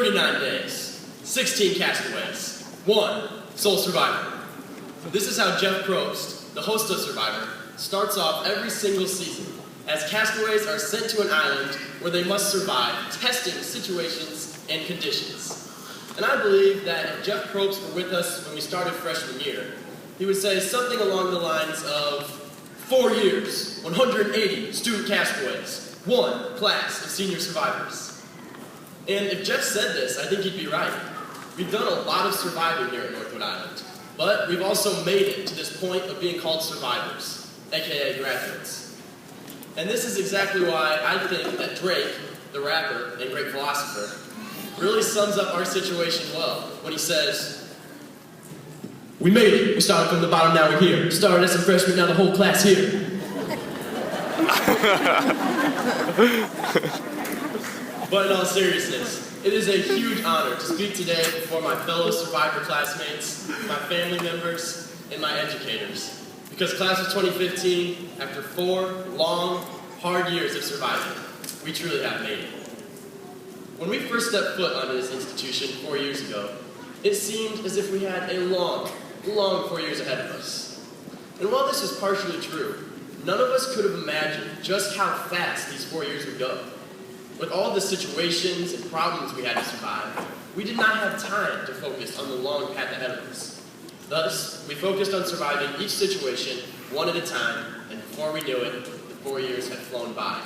39 days, 16 castaways, 1 sole survivor. This is how Jeff Probst, the host of Survivor, starts off every single season, as castaways are sent to an island where they must survive testing situations and conditions. And I believe that if Jeff Probst were with us when we started freshman year, he would say something along the lines of 4 years, 180 student castaways, 1 class of senior survivors. And if Jeff said this, I think he'd be right. We've done a lot of surviving here at NorthWood Island, but we've also made it to this point of being called survivors, aka graduates. And this is exactly why I think that Drake, the rapper and great philosopher, really sums up our situation well when he says, "We made it. We started from the bottom, now we're here. Started as a freshman, now the whole class here." But in all seriousness, it is a huge honor to speak today before my fellow Survivor classmates, my family members, and my educators. Because class of 2015, after 4 long, hard years of surviving, we truly have made it. When we first stepped foot onto this institution 4 years ago, it seemed as if we had a long 4 years ahead of us. And while this is partially true, none of us could have imagined just how fast these 4 years would go. With all the situations and problems we had to survive, we did not have time to focus on the long path ahead of us. Thus, we focused on surviving each situation one at a time, and before we knew it, the 4 years had flown by.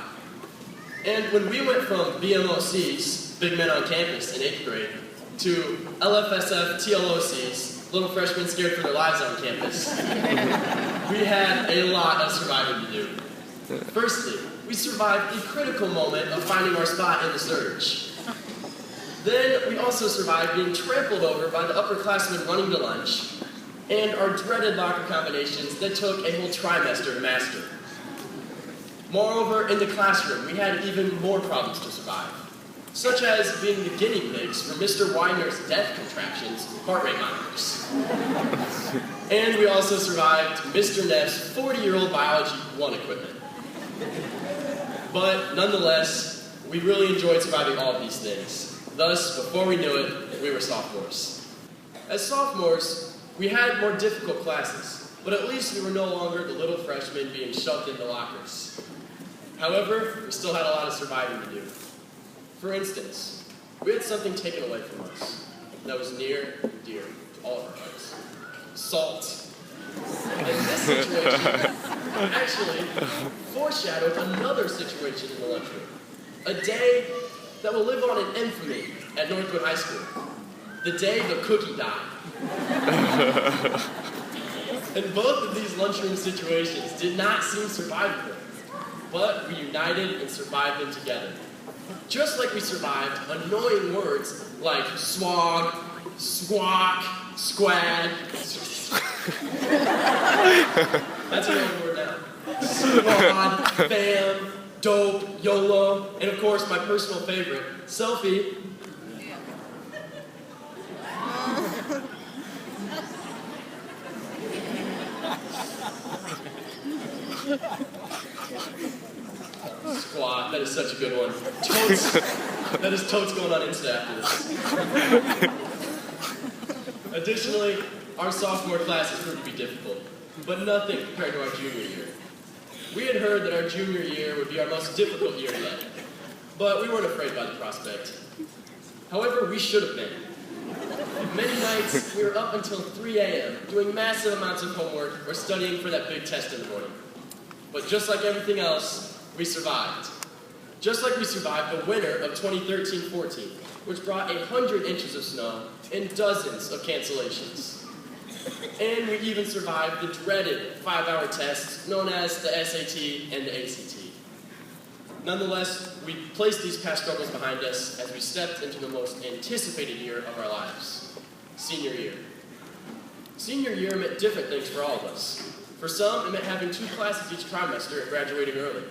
And when we went from BMOCs, Big Men on Campus, in 8th grade, to LFSF TLOCs, Little Freshmen Scared for Their Lives on Campus, we had a lot of surviving to do. Firstly, we survived the critical moment of finding our spot in the surge. Then we also survived being trampled over by the upperclassmen running to lunch, and our dreaded locker combinations that took a whole trimester to master. Moreover, in the classroom, we had even more problems to survive, such as being the guinea pigs for Mr. Weiner's death contractions heart rate monitors. And we also survived Mr. Neff's 40-year-old Biology 1 equipment. But nonetheless, we really enjoyed surviving all of these things. Thus, before we knew it, we were sophomores. As sophomores, we had more difficult classes, but at least we were no longer the little freshmen being shoved into lockers. However, we still had a lot of surviving to do. For instance, we had something taken away from us that was near and dear to all of our hearts: salt. And this situation actually foreshadowed another situation in the lunchroom. A day that will live on in infamy at NorthWood High School. The day the cookie died. And both of these lunchroom situations did not seem survivable, but we united and survived them together. Just like we survived annoying words like swag, squawk, squad. That's another word now. Squad, fam, dope, YOLO, and of course my personal favorite, selfie. Squad, that is such a good one. Totes, that is totes going on Insta after this. Additionally, our sophomore class has proved to be difficult, but nothing compared to our junior year. We had heard that our junior year would be our most difficult year yet, but we weren't afraid by the prospect. However, we should have been. Many nights, we were up until 3 a.m. doing massive amounts of homework or studying for that big test in the morning. But just like everything else, we survived. Just like we survived the winter of 2013-14, which brought 100 inches of snow and dozens of cancellations. And we even survived the dreaded 5-hour tests known as the SAT and the ACT. Nonetheless, we placed these past struggles behind us as we stepped into the most anticipated year of our lives, senior year. Senior year meant different things for all of us. For some, it meant having 2 classes each trimester and graduating early.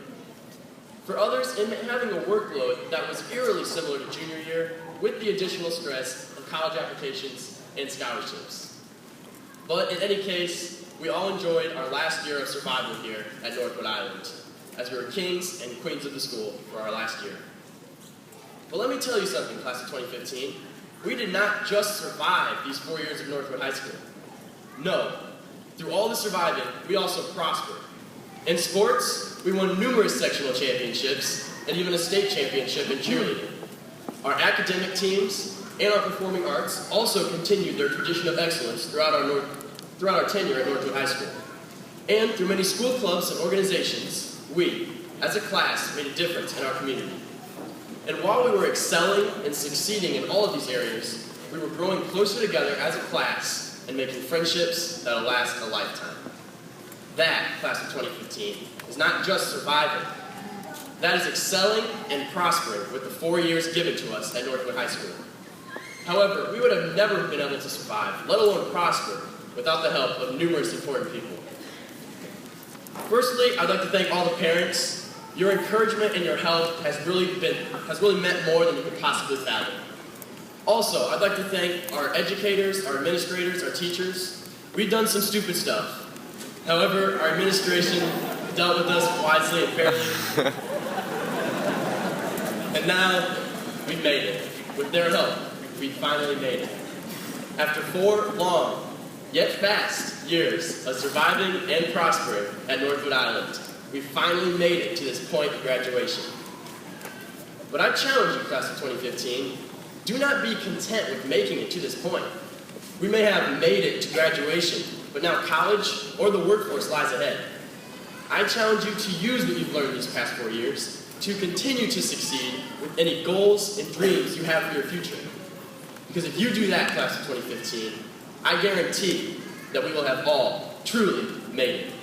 For others, it meant having a workload that was eerily similar to junior year, with the additional stress of college applications and scholarships. But in any case, we all enjoyed our last year of survival here at NorthWood Island, as we were kings and queens of the school for our last year. But let me tell you something, class of 2015. We did not just survive these 4 years of Northwood High School. No, through all the surviving, we also prospered. In sports, we won numerous sectional championships and even a state championship in cheerleading. Our academic teams and our performing arts also continued their tradition of excellence throughout our tenure at Northwood High School. And through many school clubs and organizations, we, as a class, made a difference in our community. And while we were excelling and succeeding in all of these areas, we were growing closer together as a class and making friendships that'll last a lifetime. That, class of 2015, is not just surviving. That is excelling and prospering with the 4 years given to us at Northwood High School. However, we would have never been able to survive, let alone prosper, without the help of numerous important people. Firstly, I'd like to thank all the parents. Your encouragement and your help has really meant more than you could possibly fathom. Also, I'd like to thank our educators, our administrators, our teachers. We've done some stupid stuff. However, our administration dealt with us wisely and fairly. And now, we've made it. With their help, we finally made it. After 4 long, yet fast years of surviving and prospering at Northwood Island, we finally made it to this point of graduation. But I challenge you, class of 2015, do not be content with making it to this point. We may have made it to graduation, but now college or the workforce lies ahead. I challenge you to use what you've learned these past 4 years to continue to succeed with any goals and dreams you have for your future. Because if you do that, class of 2015, I guarantee that we will have all truly made it.